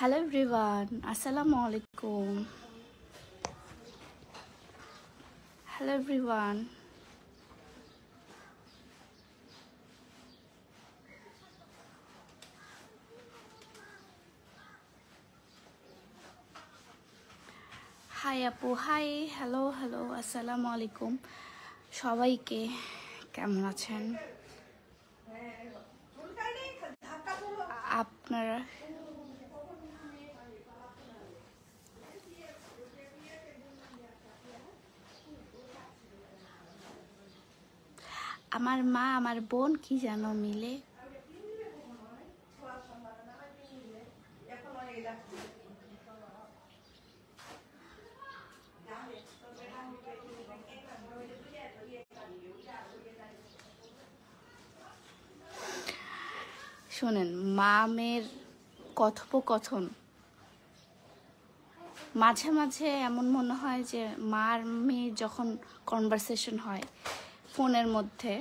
Hello everyone, Assalamu alaikum. Hello everyone. Hi Apu, hi, hello, Assalamu alaikum. সবাইকে কেমন আছেন আপনারা? আমার মা আমার বোন কি জানো মিলে শোনেন, মা মেয়ের কথোপকথন মাঝে মাঝে এমন মনে হয় যে মার মেয়ে যখন কনভারসেশন হয় ফোনের মধ্যে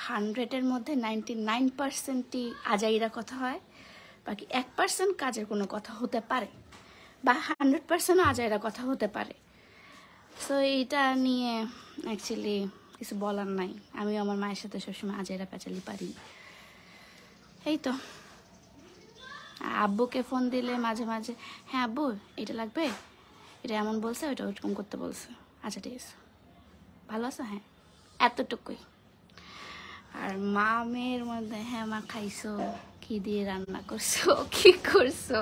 100-এর মধ্যে 99%ই আজাইরা কথা হয়, বাকি 1% কাজের কোনো কথা হতে পারে, বা 100%ও আজাইরা কথা হতে পারে। সো এইটা নিয়ে অ্যাকচুয়ালি কিছু বলার নাই। আমি আমার মায়ের সাথে সবসময় আজাইরা প্যাচালি পারি। এই তো আব্বুকে ফোন দিলে মাঝে মাঝে, হ্যাঁ আব্বু এটা লাগবে, এটা এমন বলছে, ওইটা ওরকম করতে বলছে, আচ্ছা ঠিক আছে, ভালো আছো, হ্যাঁ, এতটুকুই। আর মা মেয়ের মধ্যে, হ্যাঁ মা খাইছো, কি দিয়ে রান্না করছো, কি করছো,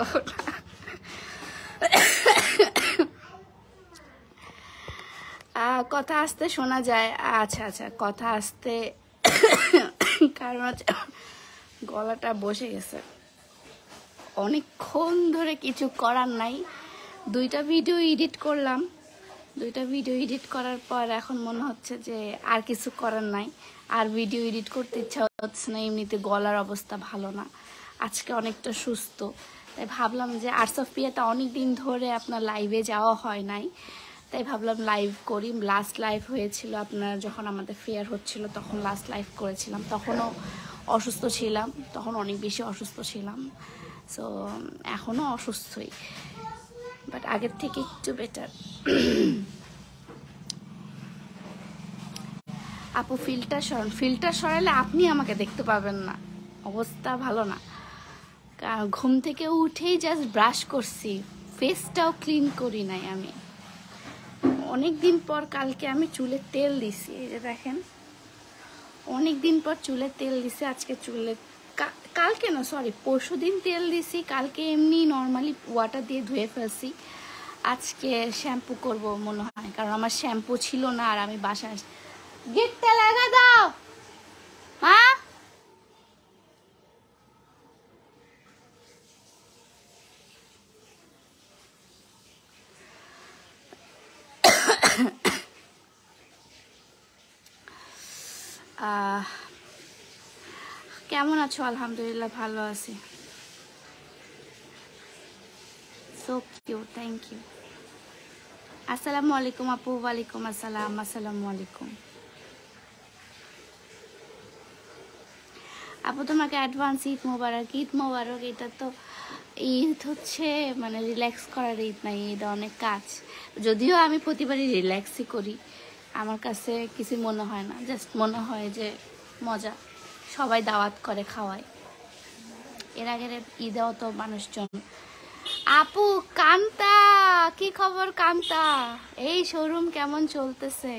কথা আসতে শোনা যায়। আচ্ছা আচ্ছা, কথা আসতে কারণ গলাটা বসে গেছে, অনেকক্ষণ ধরে কিছু করার নাই। 2টা ভিডিও এডিট করলাম, 2টা ভিডিও এডিট করার পর এখন মনে হচ্ছে যে আর কিছু করার নাই, আর ভিডিও এডিট করতে ইচ্ছা হচ্ছে না। এমনিতে গলার অবস্থা ভালো না, আজকে অনেকটা সুস্থ, তাই ভাবলাম যে আর্টস অফ পিয়াটা অনেক দিন ধরে আপনার লাইভে যাওয়া হয় নাই, তাই ভাবলাম লাইভ করি। লাস্ট লাইভ হয়েছিল আপনার যখন আমাদের ফেয়ার হচ্ছিল, তখন লাস্ট লাইভ করেছিলাম, তখনও অসুস্থ ছিলাম, তখন অনেক বেশি অসুস্থ ছিলাম। সো এখনও অসুস্থই, বাট আগের থেকে একটু বেটার। আপু ফিল্টার সরান, ফিল্টার সরালে আপনি আমাকে দেখতে পাবেন না, অবস্থা ভালো না। ঘুম থেকে উঠেই জাস্ট ব্রাশ করছি, ফেসটাও ক্লিন করি নাই আমি অনেক দিন পর। কালকে আমি চুলে তেল দিছি, এই যে দেখেন, অনেক দিন পর চুলে তেল দিছি। আজকে চুলে কালকে না, সরি পরশুদিন তেল দিছি, কালকে এমনি নর্মালি ওয়াটার দিয়ে ধুয়ে ফেলছি। আজকে শ্যাম্পু করব মনে হয়, কারণ আমার শ্যাম্পু ছিল না, আর আমি বাসায়। গেটটা লাগা দাও মা। কেমন আছো? আলহামদুলিল্লাহ ভালো আছি। So cute, thank you. আসসালামু আলাইকুম আপু। ওয়ালাইকুম আসসালাম। আসসালামু আলাইকুম আপু, তোমাকে অ্যাডভান্স ঈদ মোবারক। ঈদ মোবারক। এটা তো ঈদ হচ্ছে মানে রিল্যাক্স করার ঈদ নাই, ঈদ অনেক কাজ। যদিও আমি প্রতিবারই রিল্যাক্সই করি, আমার কাছে কিছু মনে হয় না, জাস্ট মনে হয় যে মজা, সবাই দাওয়াত করে খাওয়ায়। এর আগের ঈদেও তো মানুষজন। আপু কান্তা, কি খবর কান্তা? এই শোরুম কেমন চলতেছে?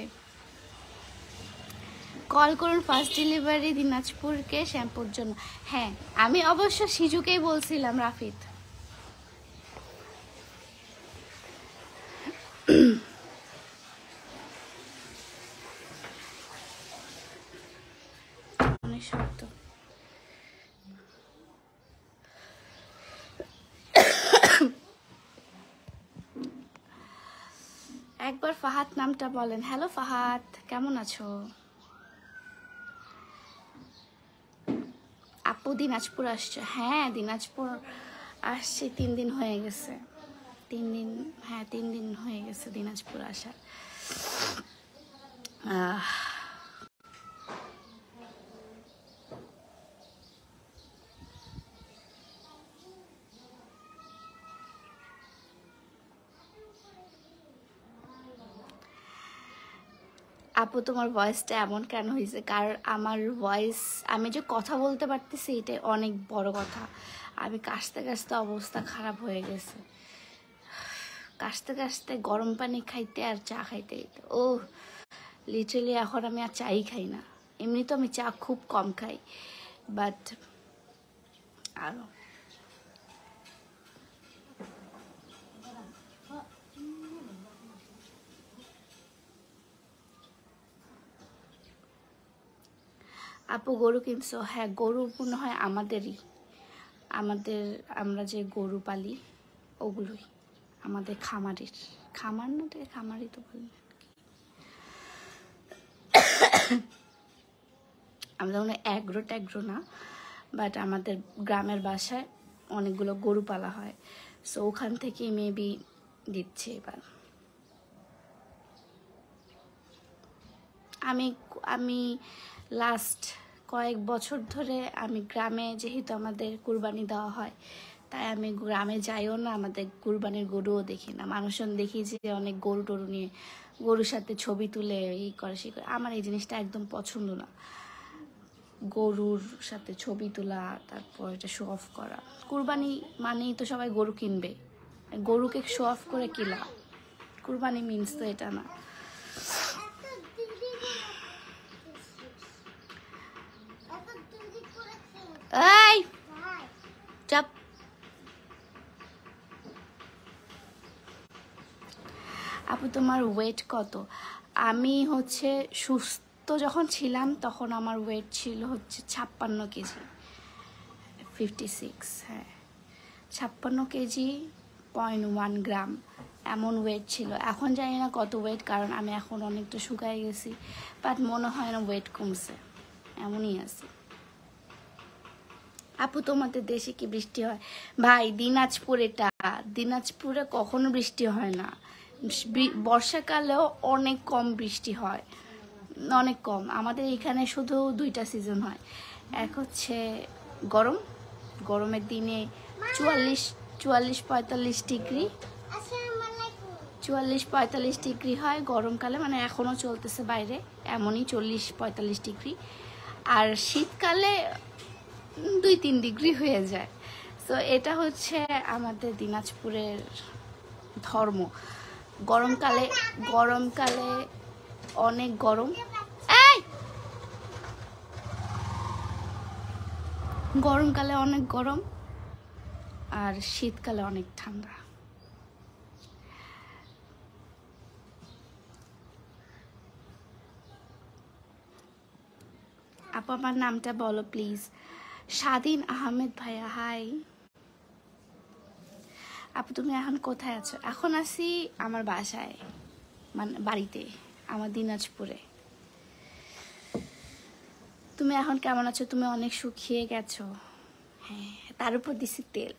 কল করুন ফার্স্ট ডেলিভারি দিনাজপুরকে শ্যাম্পুর জন্য। হ্যাঁ, আমি অবশ্য সিজুকেই বলছিলাম, রাফিদ। অনেক শব্দ। একবার ফাহাদ নামটা বলেন। হ্যালো ফাহাদ, কেমন আছো? আপু দিনাজপুর আসছে? হ্যাঁ দিনাজপুর আসছে, 3 দিন হয়ে গেছে। 3 দিন, হ্যাঁ 3 দিন হয়ে গেছে দিনাজপুর আসা। আপু তোমার ভয়েসটা এমন কেন হয়েছে? কারণ আমার ভয়েস, আমি যে কথা বলতে পারতেছি এটাই অনেক বড় কথা। আমি কাশতে কাশতে অবস্থা খারাপ হয়ে গেছে, কাশতে কাশতে গরম পানি খাইতে আর চা খাইতে। ও লিটারালি এখন আমি আর চাই খাই না। এমনি তো আমি চা খুব কম খাই, বাট আরো আপু গরু কিনছো? হ্যাঁ, গরু মনে হয় আমাদেরই, আমরা যে গরু পালি ওগুলোই আমাদের খামারের। খামার না, খামারই তো বললেন। আমরা মনে অ্যাগ্রো ট্যাগ্রো না, বাট আমাদের গ্রামের বাসায় অনেকগুলো গরু পালা হয়, সো ওখান থেকেই মেবি দিচ্ছে এবার। আমি লাস্ট কয়েক বছর ধরে আমি গ্রামে, যেহেতু আমাদের কুরবানি দেওয়া হয়, তাই আমি গ্রামে যাইও না, আমাদের কুরবানির গরুও দেখি না। মানুষজন দেখি যে অনেক গরু টরু নিয়ে গরুর সাথে ছবি তুলে এই করে সে করে, আমার এই জিনিসটা একদম পছন্দ না। গরুর সাথে ছবি তোলা, তারপর এটা শো অফ করা। কুরবানি মানেই তো সবাই গরু কিনবে, গরুকে শো অফ করে কি লাভ? কুরবানি মিন্স তো এটা না। এই চাপ। আপু তোমার ওয়েট কত? আমি হচ্ছে সুস্থ যখন ছিলাম তখন আমার ওয়েট ছিল হচ্ছে 56 কেজি, 56। হ্যাঁ, 56 কেজি 0.1 গ্রাম এমন ওয়েট ছিল। এখন জানি না কত ওয়েট, কারণ আমি এখন অনেকটা শুকায় গেছি, বাট মনে হয় না ওয়েট কমছে, এমনই আছে। আপু তোমাদের দেশে কি বৃষ্টি হয়? ভাই দিনাজপুর, এটা দিনাজপুরে কখনো বৃষ্টি হয় না। বর্ষাকালেও অনেক কম বৃষ্টি হয়, অনেক কম। আমাদের এখানে শুধু 2টা সিজন হয়। এক হচ্ছে গরম, গরমের দিনে 44-45 ডিগ্রি, 44-45 ডিগ্রি হয় গরমকালে, মানে এখনও চলতেছে বাইরে, এমনই 40-45 ডিগ্রি। আর শীতকালে 2-3 ডিগ্রি হয়ে যায়। সো এটা হচ্ছে আমাদের দিনাজপুরের ধর্ম। গরমকালে অনেক গরম, গরমকালে অনেক গরম, আর শীতকালে অনেক ঠান্ডা। আপু আমার নামটা বলো প্লিজ। স্বাধীন আহমেদ ভাইয়া, হাই। আপু তুমি এখন কোথায় আছো? এখন আছি আমার বাসায়, মানে বাড়িতে, আমার দিনাজপুরে। তুমি এখন কেমন আছো? তুমি অনেক শুকিয়ে গেছো। হ্যাঁ, তার উপর দিছি তেল।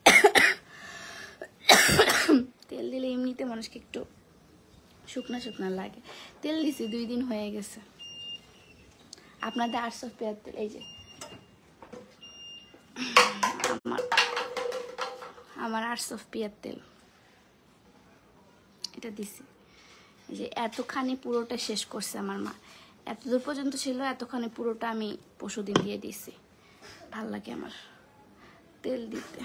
তেল দিলে এমনিতে মানুষকে একটু শুকনা শুকনা লাগে। তেল দিছি 2 দিন হয়ে গেছে। আপনাদের 800 পেঁয়াজ তেল, এই যে আমার 800 পেঁয়াজ তেল, এটা দিছি। এই যে এতখানি পুরোটা শেষ করছে আমার মা, এতদূর পর্যন্ত ছিল, এতখানি পুরোটা আমি পরশুদিন দিয়ে দিছি। ভাল লাগে আমার তেল দিতে।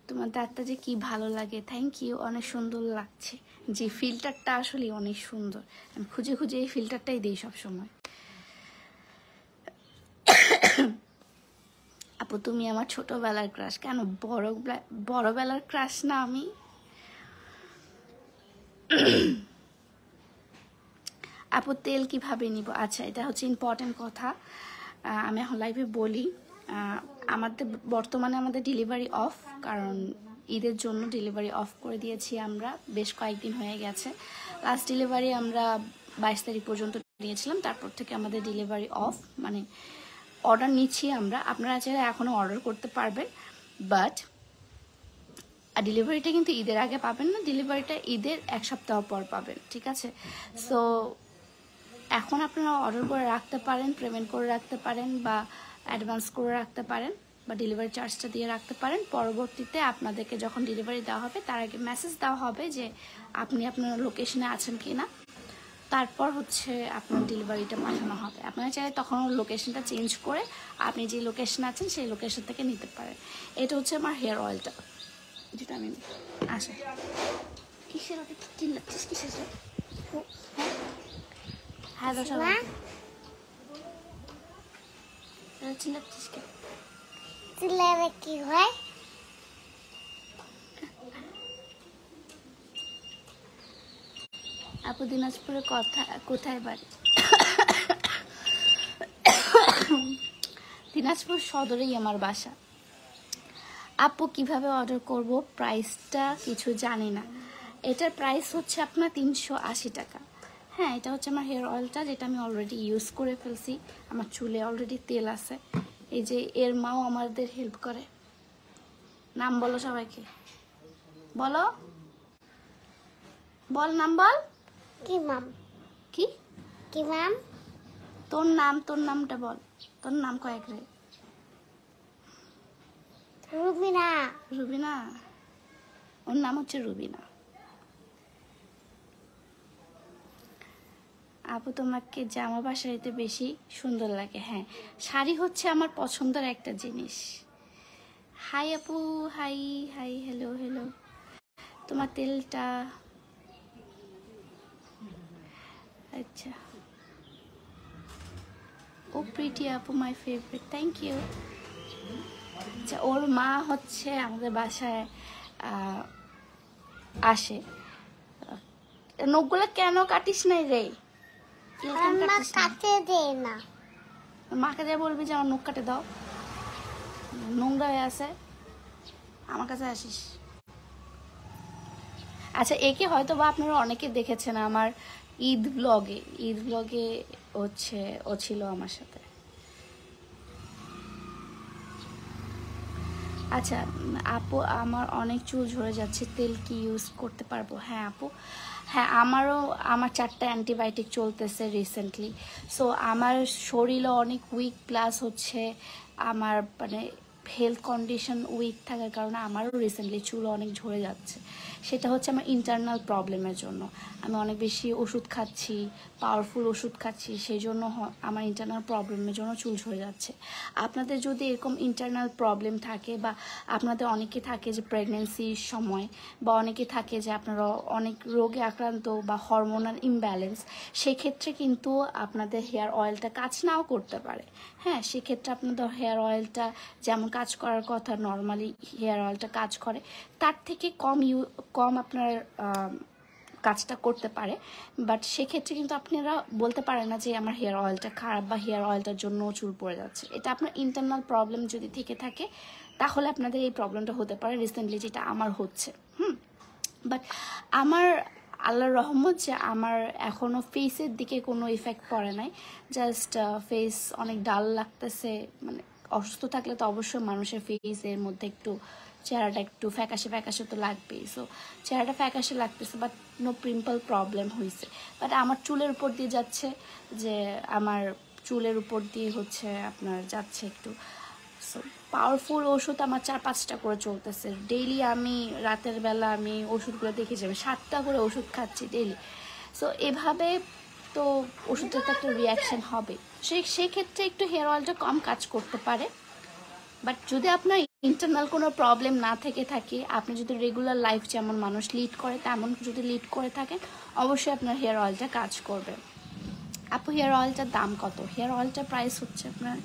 তোমার দাঁতটা যে কি ভালো লাগে, থ্যাংক ইউ, অনেক সুন্দর লাগছে। যে ফিল্টারটা আসলে অনেক সুন্দর, আমি খুঁজে খুঁজে এই ফিল্টারটাই দিই সবসময়। আপু তুমি আমার ছোটবেলার ক্রাশ। কেন বড়বেলার ক্রাশ না আমি? আপু তেল কিভাবে নিব? আচ্ছা, এটা হচ্ছে ইম্পর্টেন্ট কথা, আমি এখন লাইভে বলি। আমাদের বর্তমানে আমাদের ডেলিভারি অফ, কারণ ঈদের জন্য ডেলিভারি অফ করে দিয়েছি আমরা, বেশ কয়েকদিন হয়ে গেছে। লাস্ট ডেলিভারি আমরা 22 তারিখ পর্যন্ত নিয়েছিলাম, তারপর থেকে আমাদের ডেলিভারি অফ, মানে অর্ডার নিচ্ছি আমরা। আপনারা চাইলে এখনও অর্ডার করতে পারবেন, বাট ডেলিভারিটা কিন্তু ঈদের আগে পাবেন না, ডেলিভারিটা ঈদের 1 সপ্তাহ পর পাবেন, ঠিক আছে? সো এখন আপনারা অর্ডার করে রাখতে পারেন, পেমেন্ট করে রাখতে পারেন, বা অ্যাডভান্স করে রাখতে পারেন। বা ডেলিভারি চার্জটা দিয়ে রাখতে পারেন। পরবর্তীতে আপনাদেরকে যখন ডেলিভারি দেওয়া হবে তার আগে মেসেজ দেওয়া হবে যে আপনি আপনার লোকেশনে আছেন কি না, তারপর হচ্ছে আপনার ডেলিভারিটা পাঠানো হবে। আপনারা চাইলে তখন লোকেশনটা চেঞ্জ করে আপনি যে লোকেশনে আছেন সেই লোকেশন থেকে নিতে পারেন। এটা হচ্ছে আমার হেয়ার অয়েলটা, যেটা আমি আসে কিসের ওটা চিল্লাচ্ছিস কিসের? হ্যাঁ দশ চিল্লাচ্ছিস কে? চিল্লালে কি হয়? আপু দিনাজপুরে কোথায় বাড়ি? দিনাজপুর সদরেই আমার বাসা। আপু কিভাবে অর্ডার করব, প্রাইসটা কিছু জানি না। এটার প্রাইস হচ্ছে আপনার 380 টাকা। হ্যাঁ, এটা হচ্ছে আমার হেয়ার অয়েলটা, যেটা আমি অলরেডি ইউজ করে ফেলছি। আমার চুলে অলরেডি তেল আছে। এই যে এর মাও আমাদের হেল্প করে। নাম বলো সবাইকে, বলো, বল নাম বল। কি মাম? কি কি মাম? তোর নামটা বল। তোর নাম কয়েক রে? রুবিনা। রুবিনা, ওর নাম হচ্ছে রুবিনা। আপু তোমাকে জামা বা শাড়িতে বেশি সুন্দর লাগে? হ্যাঁ, শাড়ি হচ্ছে আমার পছন্দের একটা জিনিস। হাই আপু, হাই হাই, হ্যালো হ্যালো। তোমার তেলটা আচ্ছা। ও প্রিটি আপু, মাই ফেভারিট, থ্যাংক ইউ। আচ্ছা, ওর মা হচ্ছে আমাদের বাসায় আসে। নখগুলো কেন কাটিস নাই রে? আমার কাছে দে না। মাকে যা বলবি যে আমার নখ কাটে দাও, নোংরা হয়ে আছে, আমার কাছে আসিস। আচ্ছা, একে হয়তো বা আপনারা অনেকে দেখেছেন আমার ঈদ ব্লগে হচ্ছে ও ছিল আমার সাথে। আচ্ছা আপু, আমার অনেক চুল ঝরে যাচ্ছে, তেল কি ইউজ করতে পারবো? হ্যাঁ আপু, হ্যাঁ আমার 4টা অ্যান্টিবায়োটিক চলতেছে রিসেন্টলি। সো আমার শরীরও অনেক উইক, প্লাস হচ্ছে আমার মানে হেলথ কন্ডিশন উইক থাকার কারণে আমারও রিসেন্টলি চুল অনেক ঝরে যাচ্ছে। সেটা হচ্ছে আমার ইন্টারনাল প্রবলেমের জন্য। আমি অনেক বেশি ওষুধ খাচ্ছি, পাওয়ারফুল ওষুধ খাচ্ছি, সেই জন্য আমার ইন্টারনাল প্রবলেমের জন্য চুল ঝরে যাচ্ছে। আপনাদের যদি এরকম ইন্টারনাল প্রবলেম থাকে, বা আপনাদের অনেকে থাকে যে প্রেগনেন্সির সময়, বা অনেকে থাকে যে আপনারা অনেক রোগে আক্রান্ত বা হরমোনাল ইমব্যালেন্স, সেক্ষেত্রে কিন্তু আপনাদের হেয়ার অয়েলটা কাজ নাও করতে পারে। হ্যাঁ, সেক্ষেত্রে আপনাদের হেয়ার অয়েলটা যেমন কাজ করার কথা, নর্মালি হেয়ার অয়েলটা কাজ করে তার থেকে কম আপনার কাজটা করতে পারে। বাট সেক্ষেত্রে কিন্তু আপনারা বলতে পারেন না যে আমার হেয়ার অয়েলটা খারাপ বা হেয়ার অয়েলটার জন্য চুল পড়ে যাচ্ছে। এটা আপনার ইন্টারনাল প্রবলেম যদি থেকে থাকে তাহলে আপনাদের এই প্রবলেমটা হতে পারে, রিসেন্টলি যেটা আমার হচ্ছে। বাট আমার আল্লাহর রহমত যে আমার এখনও ফেসের দিকে কোনো ইফেক্ট পড়ে নাই। জাস্ট ফেস অনেক ডাল লাগতেছে। মানে অসুস্থ থাকলে তো অবশ্যই মানুষের ফেসের মধ্যে একটু চেহারাটা একটু ফ্যাকাশে তো লাগবেই। সো চেহারাটা ফ্যাকাশে লাগতেছে, বাট নো পিম্পল প্রবলেম হয়েছে। বাট আমার চুলের উপর দিয়ে যাচ্ছে, যে আমার চুলের উপর দিয়ে হচ্ছে আপনার যাচ্ছে একটু। সো পাওয়ারফুল ওষুধ আমার 4-5টা করে চলতেছে ডেইলি। আমি রাতের বেলা আমি ওষুধগুলো দেখে যাবে 7টা করে ওষুধ খাচ্ছি ডেইলি। সো এভাবে তো ওষুধের তো একটা রিয়াকশান হবে। সেই ক্ষেত্রে একটু হেয়ার অয়েলটা কম কাজ করতে পারে। বাট যদি আপনার ইন্টারনাল কোনো প্রবলেম না থেকে থাকে, আপনি যদি রেগুলার লাইফ যেমন মানুষ লিড করে তেমন যদি লিড করে থাকেন, অবশ্যই আপনার হেয়ার অয়েলটা কাজ করবে। আপু হেয়ার অয়েলটার দাম কত? হেয়ার অয়েলটার প্রাইস হচ্ছে আপনার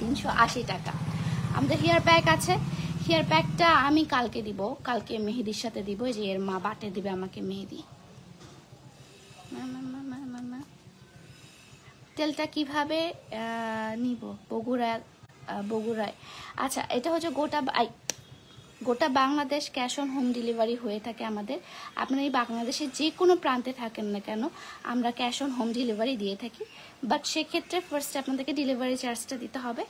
380 টাকা। আমাদের হেয়ার প্যাক আছে, হেয়ার প্যাকটা আমি কালকে দিব, কালকে মেহেদির সাথে দিব। যে এর মা বাটে দিবে আমাকে মেহেদি। তেলটা কিভাবে নিব? বগুড়ায়। আচ্ছা, এটা হচ্ছে গোটা Bangladesh cash on home delivery হয়ে থাকে আমাদের। আপনারা এই বাংলাদেশের যে কোনো প্রান্তে থাকেন না কেন, আমরা ক্যাশ অন হোম ডেলিভারি দিয়ে থাকি। বাট সেক্ষেত্রে ফার্স্টে আপনাদেরকে ডেলিভারি চার্জটা দিতে হবে।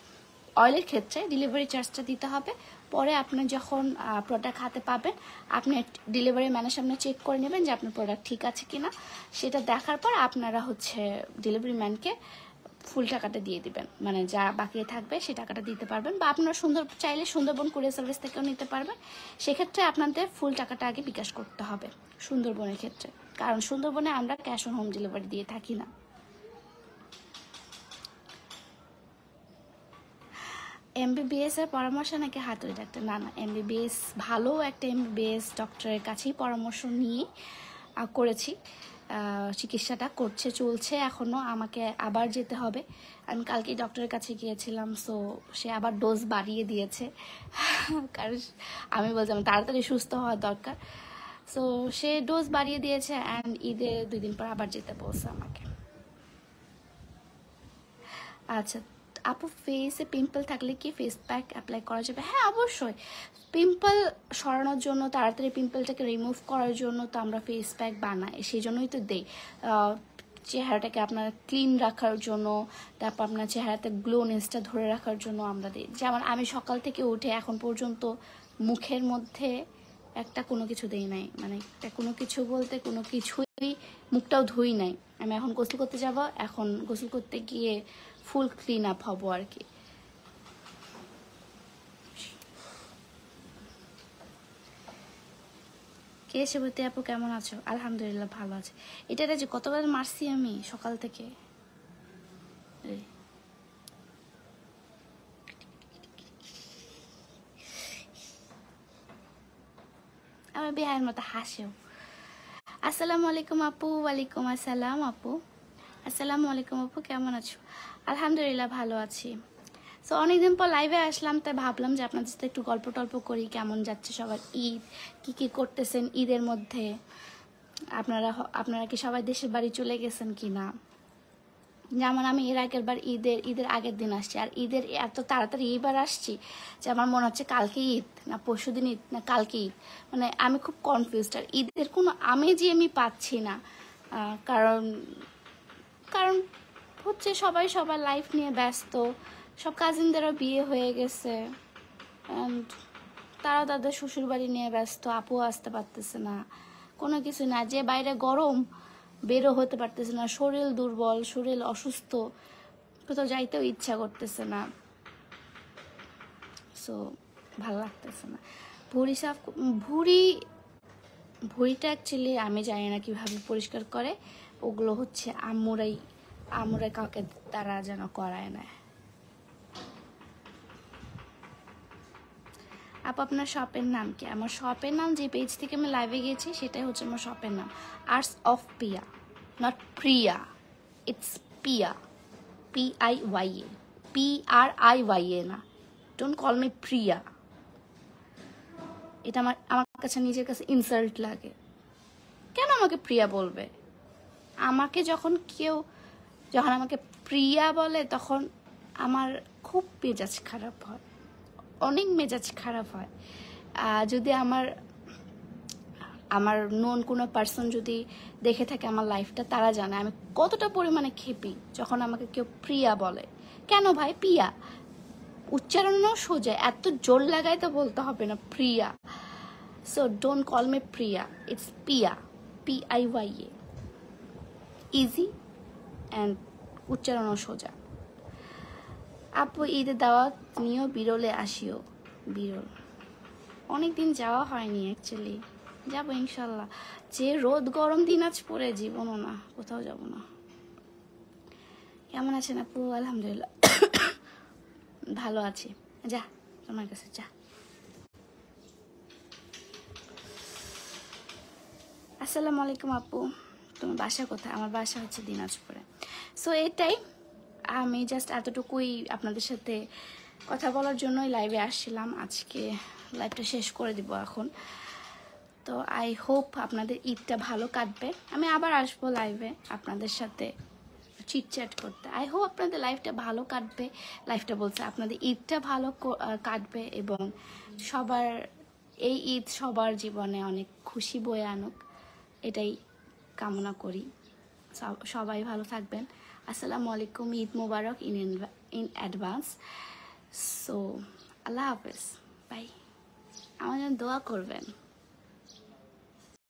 অয়েলের ক্ষেত্রে ডেলিভারি চার্জটা দিতে হবে। পরে আপনি যখন প্রোডাক্ট হাতে পাবেন, আপনি ডেলিভারি ম্যানের সামনে চেক করে নেবেন যে আপনার প্রোডাক্ট ঠিক আছে কিনা। সেটা দেখার পর আপনারা হচ্ছে ডেলিভারি ম্যানকে ফুল টাকাটা দিয়ে দিবেন, মানে যা বাকি থাকবে সে টাকাটা দিতে পারবেন, বা আপনারা চাইলে সুন্দরবন কুরিয়ার সার্ভিস থেকেও নিতে পারবেন। সেক্ষেত্রে আপনাদের ফুল টাকাটা আগে বিকাশ করতে হবে সুন্দরবনের ক্ষেত্রে, কারণ সুন্দরবনে আমরা ক্যাশ অন হোম ডেলিভারি দিয়ে থাকি না। এমবিবিএস এর পরামর্শ নাকি হাতুড়ি ডাক্তার? না না, এমবিবিএস ভালো একটা এমবিবিএস ডক্টরের কাছেই পরামর্শ নিয়ে করেছি, চিকিৎসাটা চলছে এখনও। আমাকে আবার যেতে হবে, আমি কালকেই ডক্টরের কাছে গিয়েছিলাম, সো সে আবার ডোজ বাড়িয়ে দিয়েছে কারণ আমি বলছিলাম তাড়াতাড়ি সুস্থ হওয়া দরকার, সো সে ডোজ বাড়িয়ে দিয়েছে অ্যান্ড ঈদের 2 দিন পর আবার যেতে বলছে আমাকে। আচ্ছা আপু, ফেসে পিম্পল থাকলে কি ফেস প্যাক অ্যাপ্লাই করা যাবে? হ্যাঁ অবশ্যই, পিম্পল সরানোর জন্য, তাড়াতাড়ি পিম্পলটাকে রিমুভ করার জন্য তো আমরা ফেস প্যাক বানাই, সেই জন্যই তো দেই। চেহারাটাকে আপনার ক্লিন রাখার জন্য, তারপর আপনার চেহারাতে গ্লোনেসটা ধরে রাখার জন্য আমরা দিই। যেমন আমি সকাল থেকে উঠে এখন পর্যন্ত মুখের মধ্যে কোনো কিছু দেই নাই, মানে কোনো কিছু বলতে কোনো কিছুই, মুখটাও ধুই নাই। আমি এখন গোসল করতে যাব, এখন গোসল করতে গিয়ে ফুল ক্লিন আপ হবো আর কি। কে সেবতী আপু কেমন আছো? আলহামদুলিল্লাহ ভালো আছে। এটা যে কতবার মারছি আমি সকাল থেকে। আমার বিহারের মতো হাসেও। আসসালামু আলাইকুম আপু। ওয়ালাইকুম আসসালাম আপু। আসসালামু আলাইকুম আপু, কেমন আছো? আলহামদুলিল্লাহ ভালো আছি। সো অনেকদিন পর লাইভে আসলাম, তাই ভাবলাম যে আপনাদের সাথে একটু গল্প টল্প করি, কেমন যাচ্ছে সবার ঈদ, কি করতেছেন ঈদের মধ্যে, আপনারা কি সবাই দেশের বাড়ি চলে গেছেন কি না। যেমন আমি এর আগের বার ঈদের আগের দিন আসছি, আর ঈদের এত তাড়াতাড়ি এইবার আসছি যে আমার মনে হচ্ছে কালকে ঈদ না পরশুদিন ঈদ না কালকে ঈদ, মানে আমি খুব কনফিউজড। আর ঈদের কোনো আমেজই আমি পাচ্ছি না, কারণ হচ্ছে সবাই সবার লাইফ নিয়ে ব্যস্ত, সব কাজিনদেরও বিয়ে হয়ে গেছে, অ্যান্ড তারা তাদের শ্বশুরবাড়ি নিয়ে ব্যস্ত, আপুও আসতে পারতেছে না, কোনো কিছু না। যে বাইরে গরম, বেরো হতে পারতেছে না, শরীর দুর্বল, শরীর অসুস্থ, কোথাও যাইতেও ইচ্ছা করতেছে না, সো ভালো লাগতেছে না। ভুঁড়িটা অ্যাকচুয়ালি আমি জানি না কিভাবে পরিষ্কার করে, ওগুলো হচ্ছে আম্মুরাই কাউকে তারা যেন করায় না। আপু আপনার শপের নাম কি? আমার শপের নাম, যে পেজ থেকে আমি লাইভে গিয়েছি সেটাই হচ্ছে আমার শপের নাম, arts of Piya, not Priya, it's Piya, PIYA, PRIYA না, ডোন্ট কল মি প্রিয়া। এটা আমার কাছে নিজের কাছে ইনসাল্ট লাগে। কেন আমাকে প্রিয়া বলবে? যখন আমাকে প্রিয়া বলে তখন আমার খুব মেজাজ খারাপ হয়, অনেক মেজাজ খারাপ হয়। যদি আমার নোন কোনো পার্সন যদি দেখে থাকে আমার লাইফটা, তারা জানে আমি কতটা পরিমাণে খেপি যখন আমাকে কেউ প্রিয়া বলে। কেন ভাই পিয়া? উচ্চারণও সোজা, এত জোর লাগাই তো বলতে হবে না Priya. So don't call me Priya, it's Piya, PIYA, easy and উচ্চারণও সোজা। আপু ঈদের দাওয়াত নিয়েও বিরলে আসিও। বিরল অনেকদিন যাওয়া হয়নি অ্যাকচুয়ালি, যাবো ইনশাল্লাহ। যে রোদ গরম দিন আজ পরে জীবনও না, কোথাও যাব না। কেমন আছেন আপু? আলহামদুলিল্লাহ ভালো আছি। যা তোমার কাছে যা। আসসালামু আলাইকুম আপু, তোমার বাসা কোথায়? আমার বাসা হচ্ছে দিনাজপুরে। সো এটাই, আমি জাস্ট এতটুকুই আপনাদের সাথে কথা বলার জন্যই লাইভে আসছিলাম। আজকে লাইভটা শেষ করে দিব এখন। তো আই হোপ আপনাদের ঈদটা ভালো কাটবে। আমি আবার আসবো লাইভে আপনাদের সাথে চিটচ্যাট করতে। আই হোপ আপনাদের লাইফটা ভালো কাটবে, আপনাদের ঈদটা ভালো কাটবে, এবং এই ঈদ সবার জীবনে অনেক খুশি বয়ে আনুক, এটাই কামনা করি। সবাই ভালো থাকবেন। আসসালামু আলাইকুম, ঈদ মুবারক ইন অ্যাডভান্স। সো আল্লাহ হাফেজ, বাই। আমার জন্য দোয়া করবেন।